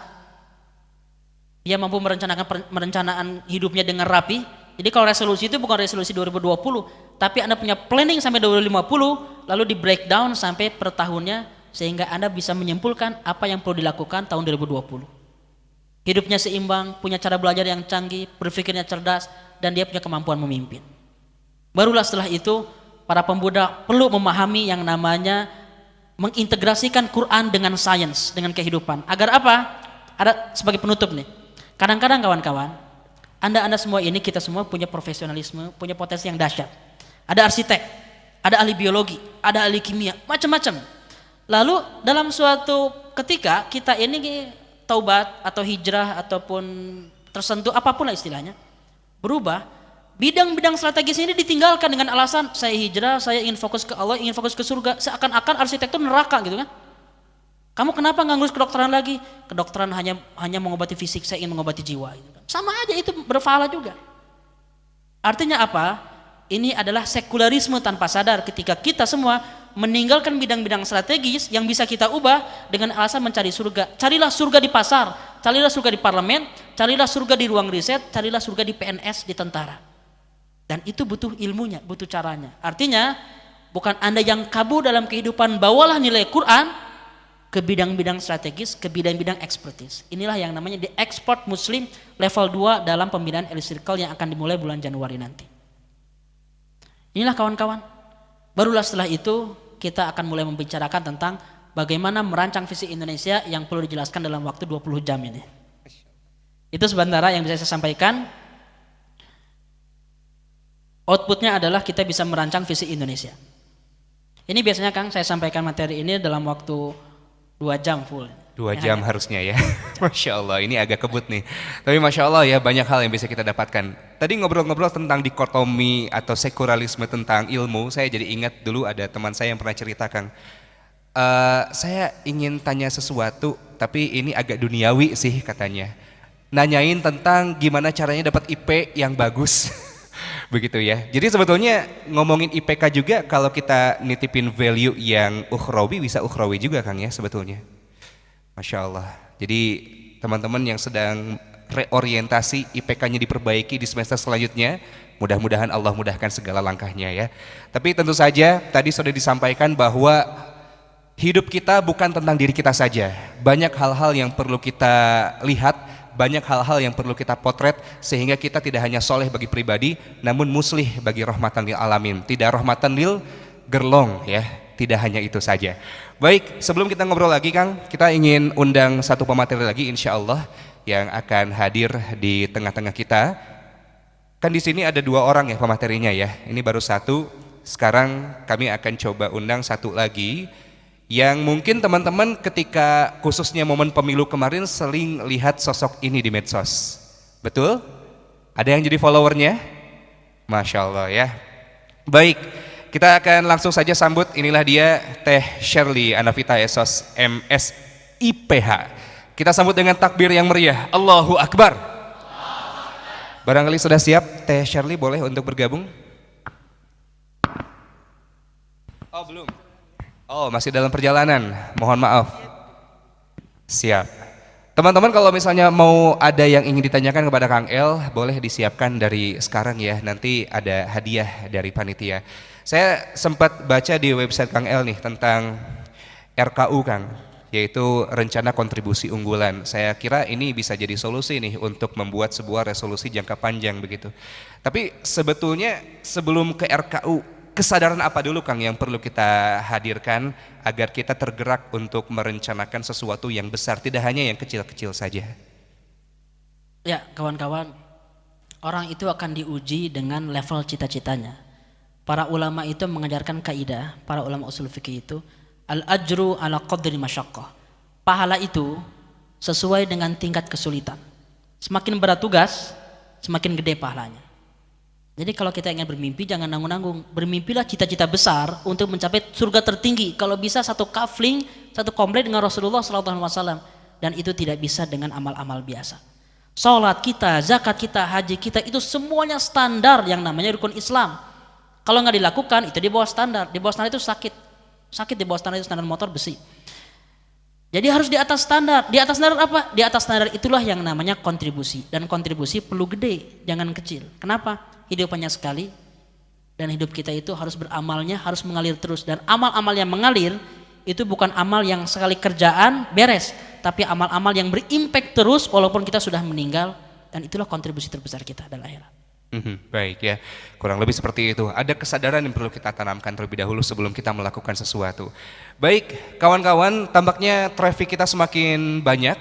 Dia mampu merencanakan hidupnya dengan rapi. Jadi kalau resolusi itu bukan resolusi 2020, tapi Anda punya planning sampai 2050, lalu di breakdown sampai per tahunnya, sehingga Anda bisa menyimpulkan apa yang perlu dilakukan tahun 2020. Hidupnya seimbang, punya cara belajar yang canggih, berpikirnya cerdas, dan dia punya kemampuan memimpin. Barulah setelah itu para pemuda perlu memahami yang namanya mengintegrasikan Quran dengan sains, dengan kehidupan. Agar apa? Ada sebagai penutup nih. Kadang-kadang kawan-kawan, Anda semua ini, kita semua punya profesionalisme, punya potensi yang dahsyat. Ada arsitek, ada ahli biologi, ada ahli kimia, macam-macam. Lalu dalam suatu ketika kita ini taubat atau hijrah ataupun tersentuh apapun lah istilahnya, berubah, bidang-bidang strategis ini ditinggalkan dengan alasan saya hijrah, saya ingin fokus ke Allah, ingin fokus ke surga. Seakan-akan arsitektur neraka gitu kan. Kamu kenapa nggak ngurus kedokteran lagi? Kedokteran hanya mengobati fisik, saya ingin mengobati jiwa gitu kan. Sama aja itu berpahala juga. Artinya apa? Ini adalah sekularisme tanpa sadar ketika kita semua meninggalkan bidang-bidang strategis yang bisa kita ubah dengan alasan mencari surga. Carilah surga di pasar, carilah surga di parlemen, carilah surga di ruang riset, carilah surga di PNS, di tentara. Dan itu butuh ilmunya, butuh caranya. Artinya bukan Anda yang kabur dalam kehidupan, bawalah nilai Quran ke bidang-bidang strategis, ke bidang-bidang ekspertis. Inilah yang namanya the expert muslim level 2 dalam pembinaan Elite Circle yang akan dimulai bulan Januari nanti. Inilah kawan-kawan. Barulah setelah itu kita akan mulai membicarakan tentang bagaimana merancang visi Indonesia yang perlu dijelaskan dalam waktu 20 jam ini. Itu sementara yang bisa saya sampaikan. Outputnya adalah kita bisa merancang visi Indonesia. Ini biasanya Kang saya sampaikan materi ini dalam waktu 2 jam full. 2 jam harusnya ya. Masya Allah, ini agak kebut nih. Tapi Masya Allah ya, banyak hal yang bisa kita dapatkan. Tadi ngobrol-ngobrol tentang dikotomi atau sekularisme tentang ilmu, saya jadi ingat dulu ada teman saya yang pernah ceritakan. Saya ingin tanya sesuatu, tapi ini agak duniawi sih katanya. Nanyain tentang gimana caranya dapat IP yang bagus. Begitu ya. Jadi sebetulnya ngomongin IPK juga, kalau kita nitipin value yang ukhrawi, bisa ukhrawi juga Kang ya sebetulnya. Masya Allah. Jadi teman-teman yang sedang reorientasi IPK-nya diperbaiki di semester selanjutnya, Mudah-mudahan Allah mudahkan segala langkahnya ya. Tapi tentu saja tadi sudah disampaikan bahwa hidup kita bukan tentang diri kita saja. Banyak hal-hal yang perlu kita lihat, banyak hal-hal yang perlu kita potret sehingga kita tidak hanya soleh bagi pribadi, namun muslih bagi rahmatan lil alamin. Tidak rahmatan lil gerlong ya, tidak hanya itu saja. Baik, sebelum kita ngobrol lagi Kang, kita ingin undang satu pemateri lagi insya Allah yang akan hadir di tengah-tengah kita. Kan di sini ada 2 orang ya pematerinya ya. Ini baru 1. Sekarang kami akan coba undang 1 lagi yang mungkin teman-teman ketika khususnya momen pemilu kemarin sering lihat sosok ini di medsos. Betul? Ada yang jadi followernya? Masya Allah ya. Baik, kita akan langsung saja sambut. Inilah dia Teh Shirley Anavita Esos MS IPH. Kita sambut dengan takbir yang meriah. Allahu Akbar. Barangkali sudah siap, Teh Shirley boleh untuk bergabung? Oh belum? Oh masih dalam perjalanan, mohon maaf. Siap. Teman-teman kalau misalnya mau ada yang ingin ditanyakan kepada Kang El, boleh disiapkan dari sekarang ya, nanti ada hadiah dari panitia. Saya sempat baca di website Kang El nih tentang RKU Kang, yaitu rencana kontribusi unggulan. Saya kira ini bisa jadi solusi nih untuk membuat sebuah resolusi jangka panjang begitu. Tapi sebetulnya sebelum ke RKU, kesadaran apa dulu Kang yang perlu kita hadirkan agar kita tergerak untuk merencanakan sesuatu yang besar, tidak hanya yang kecil-kecil saja? Ya kawan-kawan, orang itu akan diuji dengan level cita-citanya. Para ulama itu mengajarkan kaidah, para ulama usul fikih itu al-ajru ala qadri masyaqqah. Pahala itu sesuai dengan tingkat kesulitan. Semakin berat tugas, semakin gede pahalanya. Jadi kalau kita ingin bermimpi jangan nanggung-nanggung. Bermimpilah cita-cita besar untuk mencapai surga tertinggi. Kalau bisa satu kafling, satu komplek dengan Rasulullah SAW. Dan itu tidak bisa dengan amal-amal biasa. Salat kita, zakat kita, haji kita itu semuanya standar yang namanya rukun Islam. Kalau nggak dilakukan itu di bawah standar. Di bawah standar itu sakit di bawah standar itu standar motor besi. Jadi harus di atas standar. Di atas standar apa? Di atas standar itulah yang namanya kontribusi. Dan kontribusi perlu gede, jangan kecil. Kenapa? Hidup hanya sekali. Dan hidup kita itu harus beramalnya, harus mengalir terus. Dan amal-amal yang mengalir itu bukan amal yang sekali kerjaan beres, tapi amal-amal yang berimpact terus walaupun kita sudah meninggal. Dan itulah kontribusi terbesar kita dalam akhirat. Baik ya, kurang lebih seperti itu. Ada kesadaran yang perlu kita tanamkan terlebih dahulu sebelum kita melakukan sesuatu. Baik, kawan-kawan, tampaknya traffic kita semakin banyak.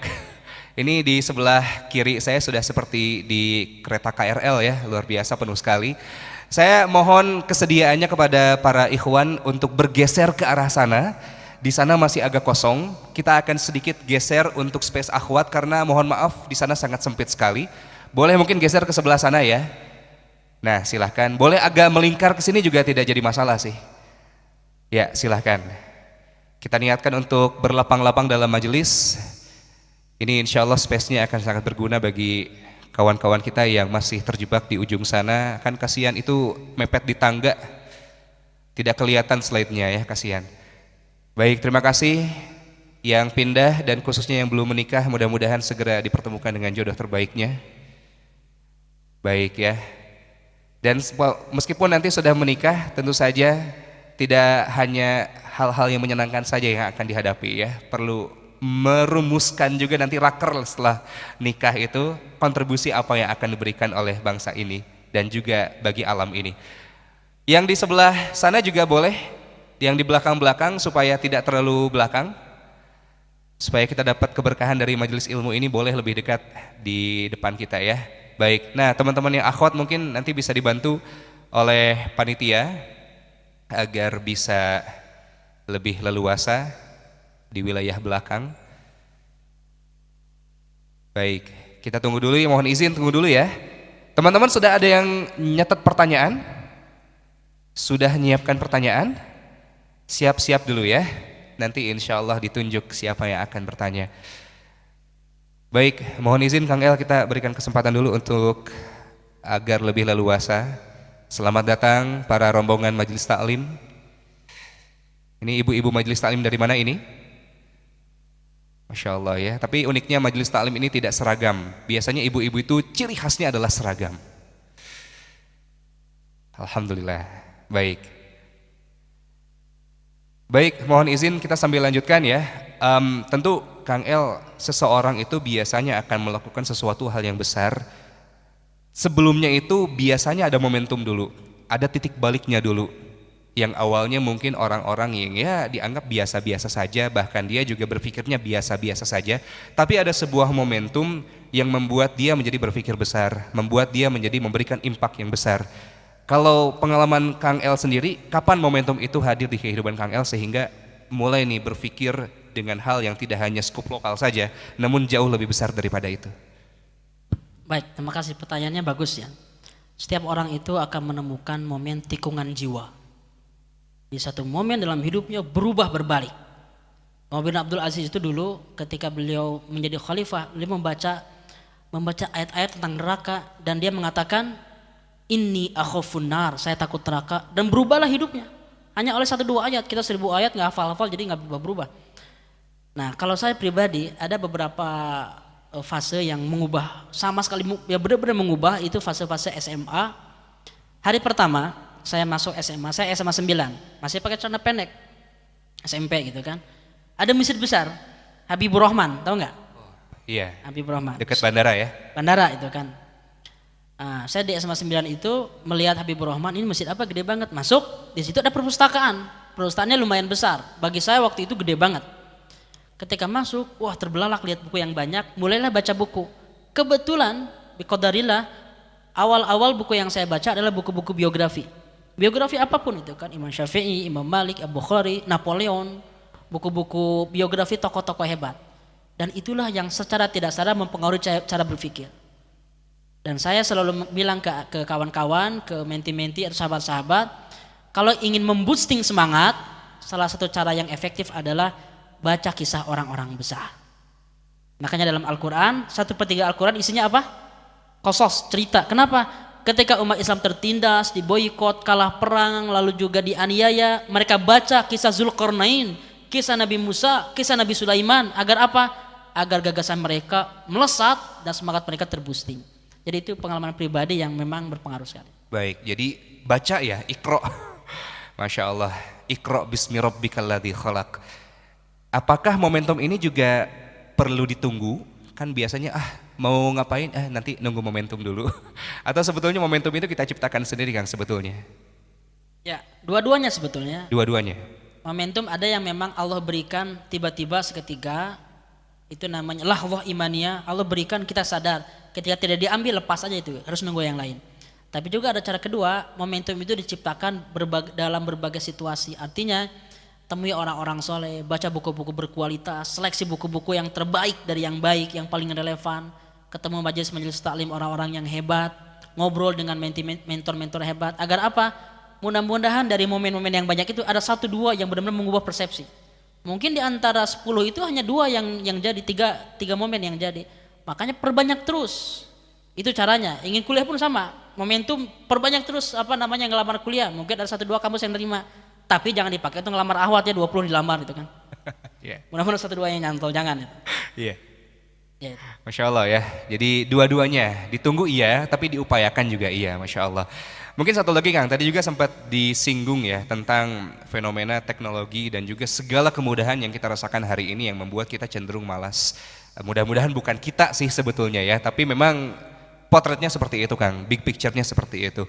Ini di sebelah kiri saya sudah seperti di kereta KRL ya, luar biasa penuh sekali. Saya mohon kesediaannya kepada para ikhwan untuk bergeser ke arah sana. Di sana masih agak kosong. Kita akan sedikit geser untuk space akhwat karena mohon maaf di sana sangat sempit sekali. Boleh mungkin geser ke sebelah sana ya. Nah silahkan, boleh agak melingkar ke sini juga tidak jadi masalah sih. Ya silahkan. Kita niatkan untuk berlapang-lapang dalam majelis. Ini insya Allah space-nya akan sangat berguna bagi kawan-kawan kita yang masih terjebak di ujung sana. Kan kasihan itu mepet di tangga, tidak kelihatan slide-nya ya, kasihan. Baik, terima kasih yang pindah dan khususnya yang belum menikah, mudah-mudahan segera dipertemukan dengan jodoh terbaiknya. Baik ya. Dan meskipun nanti sudah menikah, tentu saja tidak hanya hal-hal yang menyenangkan saja yang akan dihadapi ya. Perlu merumuskan juga nanti raker setelah nikah itu, kontribusi apa yang akan diberikan oleh bangsa ini dan juga bagi alam ini. Yang di sebelah sana juga boleh, yang di belakang-belakang supaya tidak terlalu belakang, supaya kita dapat keberkahan dari majelis ilmu ini, boleh lebih dekat di depan kita ya. Baik, nah teman-teman yang akhwat mungkin nanti bisa dibantu oleh panitia agar bisa lebih leluasa di wilayah belakang. Baik, kita tunggu dulu ya, mohon izin tunggu dulu ya. Teman-teman sudah ada yang nyatet pertanyaan? Sudah menyiapkan pertanyaan? Siap-siap dulu ya, nanti insya Allah ditunjuk siapa yang akan bertanya. Baik, mohon izin Kang El, kita berikan kesempatan dulu untuk agar lebih leluasa. Selamat datang para rombongan majelis taklim. Ini ibu-ibu majelis taklim dari mana ini? Masya Allah ya, tapi uniknya majelis taklim ini tidak seragam. Biasanya ibu-ibu itu ciri khasnya adalah seragam. Alhamdulillah. Baik. Baik, mohon izin kita sambil lanjutkan ya. Tentu Kang El, seseorang itu biasanya akan melakukan sesuatu hal yang besar. Sebelumnya itu biasanya ada momentum dulu, ada titik baliknya dulu. Yang awalnya mungkin orang-orang yang ya dianggap biasa-biasa saja, bahkan dia juga berpikirnya biasa-biasa saja. Tapi ada sebuah momentum yang membuat dia menjadi berpikir besar, membuat dia menjadi memberikan impact yang besar. Kalau pengalaman Kang El sendiri, kapan momentum itu hadir di kehidupan Kang El sehingga mulai nih berpikir dengan hal yang tidak hanya skup lokal saja, namun jauh lebih besar daripada itu? Baik, terima kasih, pertanyaannya bagus ya. Setiap orang itu akan menemukan momen tikungan jiwa. Di satu momen dalam hidupnya berubah berbalik. Umar bin Abdul Aziz itu dulu ketika beliau menjadi khalifah, beliau membaca ayat-ayat tentang neraka dan dia mengatakan, Inni akhafun nar, saya takut neraka, dan berubahlah hidupnya. Hanya oleh 1-2 ayat, kita 1000 ayat nggak hafal-hafal jadi nggak berubah-berubah. Nah, kalau saya pribadi ada beberapa fase yang mengubah, sama sekali ya benar-benar mengubah, itu fase-fase SMA. Hari pertama saya masuk SMA, saya SMA 9, masih pakai celana pendek, SMP gitu kan. Ada masjid besar, Habibur Rahman, tahu nggak? Iya. Habibur Rahman. Dekat bandara ya? Bandara itu kan. Saya di SMA 9 itu melihat Habibur Rahman, ini masjid apa gede banget. Masuk, di situ ada perpustakaan. Perpustakaannya lumayan besar. Bagi saya waktu itu gede banget. Ketika masuk, wah terbelalak lihat buku yang banyak, mulailah baca buku. Kebetulan, biqadarillah, awal-awal buku yang saya baca adalah buku-buku biografi. Biografi apapun itu kan, Imam Syafi'i, Imam Malik, Abu Bukhari, Napoleon, buku-buku biografi tokoh-tokoh hebat. Dan itulah yang secara tidak sadar mempengaruhi cara berpikir. Dan saya selalu bilang ke kawan-kawan, ke menti-menti atau sahabat-sahabat, kalau ingin memboosting semangat, salah satu cara yang efektif adalah baca kisah orang-orang besar. Makanya dalam Al-Quran, 1/3 Al-Quran isinya apa? Qasas, cerita. Kenapa? Ketika umat Islam tertindas, diboikot, kalah perang, lalu juga dianiaya, mereka baca kisah Zulkarnain, kisah Nabi Musa, kisah Nabi Sulaiman. Agar apa? Agar gagasan mereka melesat dan semangat mereka terboosting. Jadi itu pengalaman pribadi yang memang berpengaruh sekali. Baik, jadi baca ya, Iqra. Masya Allah, Iqra bismi rabbikal ladzi khalaq. Apakah momentum ini juga perlu ditunggu? Kan biasanya mau ngapain, nanti nunggu momentum dulu. Atau sebetulnya momentum itu kita ciptakan sendiri Kang sebetulnya? Ya, dua-duanya sebetulnya. Dua-duanya. Momentum ada yang memang Allah berikan tiba-tiba seketika, itu namanya lahwah imaniyah, Allah berikan kita sadar. Ketika tidak diambil lepas aja itu, harus nunggu yang lain. Tapi juga ada cara kedua, momentum itu diciptakan dalam berbagai situasi. Artinya temui orang-orang soleh, baca buku-buku berkualitas, seleksi buku-buku yang terbaik dari yang baik, yang paling relevan, ketemu majelis-majelis taklim orang-orang yang hebat, ngobrol dengan mentor-mentor hebat. Agar apa? Mudah-mudahan dari momen-momen yang banyak itu ada 1-2 yang benar-benar mengubah persepsi. Mungkin di antara 10 itu hanya 2 yang jadi, 3 momen yang jadi. Makanya perbanyak terus. Itu caranya. Ingin kuliah pun sama. Momentum perbanyak terus ngelamar kuliah. Mungkin ada 1-2 kampus yang terima. Tapi jangan dipakai itu ngelamar ahwat ya 20 dilamar gitu kan. Yeah. Mudah-mudahan 1-2 yang nyantol, jangan. Iya. Yeah. Masya Allah ya. Jadi dua-duanya ditunggu iya, tapi diupayakan juga iya. Masya Allah. Mungkin satu lagi Kang, tadi juga sempat disinggung ya tentang fenomena teknologi dan juga segala kemudahan yang kita rasakan hari ini yang membuat kita cenderung malas. Mudah-mudahan bukan kita sih sebetulnya ya, tapi memang potretnya seperti itu Kang, big picture-nya seperti itu.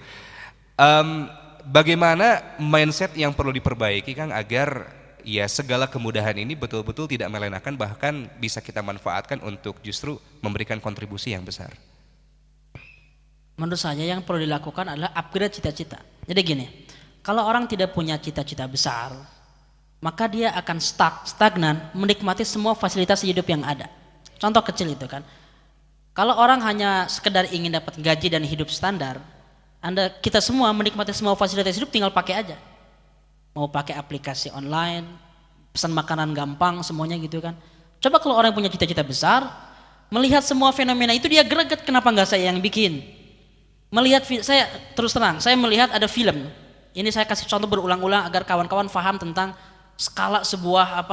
Bagaimana mindset yang perlu diperbaiki Kang agar ya segala kemudahan ini betul-betul tidak melenakan, bahkan bisa kita manfaatkan untuk justru memberikan kontribusi yang besar? Menurut saya yang perlu dilakukan adalah upgrade cita-cita. Jadi gini, kalau orang tidak punya cita-cita besar, maka dia akan stagnan menikmati semua fasilitas hidup yang ada. Contoh kecil itu kan, kalau orang hanya sekedar ingin dapat gaji dan hidup standar, kita semua menikmati semua fasilitas hidup tinggal pakai aja. Mau pakai aplikasi online, pesan makanan gampang, semuanya gitu kan. Coba kalau orang punya cita-cita besar, melihat semua fenomena itu dia greget, kenapa nggak saya yang bikin? Saya terus terang, saya melihat ada film. Ini saya kasih contoh berulang-ulang agar kawan-kawan paham tentang skala sebuah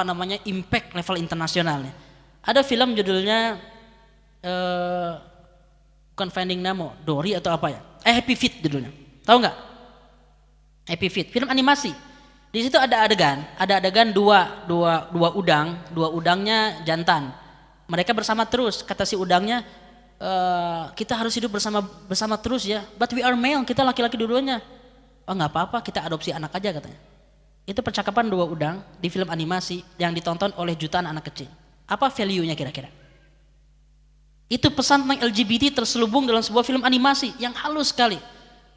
impact level internasional. Ada film judulnya bukan Finding Nemo, Dory atau apa ya? Happy Feet judulnya. Tahu nggak? Happy Feet, film animasi. Di situ ada adegan dua udangnya jantan. Mereka bersama terus. Kata si udangnya, kita harus hidup bersama terus ya. But we are male, kita laki-laki dua-duanya. Oh nggak apa-apa, kita adopsi anak aja katanya. Itu percakapan dua udang di film animasi yang ditonton oleh jutaan anak kecil. Apa value-nya kira-kira? Itu pesan tentang LGBT terselubung dalam sebuah film animasi yang halus sekali.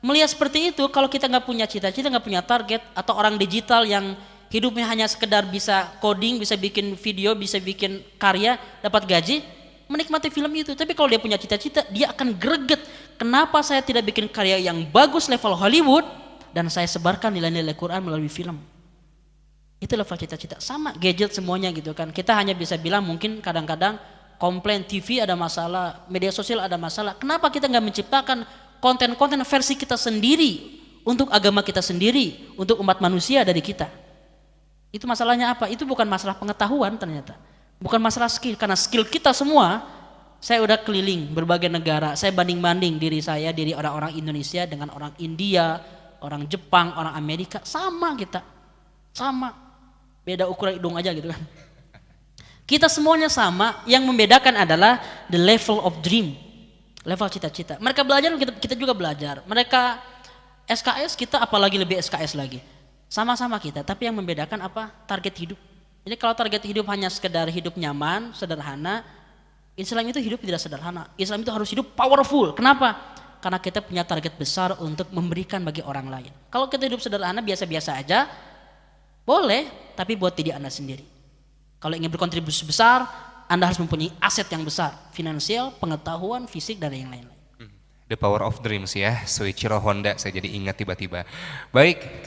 Melihat seperti itu, kalau kita nggak punya cita-cita, nggak punya target, atau orang digital yang hidupnya hanya sekedar bisa coding, bisa bikin video, bisa bikin karya, dapat gaji, menikmati film itu. Tapi kalau dia punya cita-cita, dia akan greget. Kenapa saya tidak bikin karya yang bagus level Hollywood, dan saya sebarkan nilai-nilai Quran melalui film? Itu level cita-cita. Sama gadget semuanya gitu kan. Kita hanya bisa bilang mungkin kadang-kadang komplain TV ada masalah, media sosial ada masalah. Kenapa kita nggak menciptakan konten-konten versi kita sendiri untuk agama kita sendiri, untuk umat manusia dari kita? Itu masalahnya apa? Itu bukan masalah pengetahuan ternyata, bukan masalah skill, karena skill kita semua. Saya udah keliling berbagai negara, saya banding-banding diri saya, diri orang-orang Indonesia dengan orang India, orang Jepang, orang Amerika, sama kita, sama, beda ukuran hidung aja gitu kan. Kita semuanya sama, yang membedakan adalah the level of dream. Level cita-cita. Mereka belajar, kita juga belajar. Mereka SKS, kita apalagi lebih SKS lagi. Sama-sama kita, tapi yang membedakan apa? Target hidup. Jadi kalau target hidup hanya sekedar hidup nyaman, sederhana, Islam itu hidup tidak sederhana. Islam itu harus hidup powerful. Kenapa? Karena kita punya target besar untuk memberikan bagi orang lain. Kalau kita hidup sederhana, biasa-biasa aja, boleh, tapi buat diri Anda sendiri. Kalau ingin berkontribusi besar, Anda harus mempunyai aset yang besar, finansial, pengetahuan, fisik, dan yang lain-lain. The power of dreams ya, Soichiro Honda, saya jadi ingat tiba-tiba. Baik.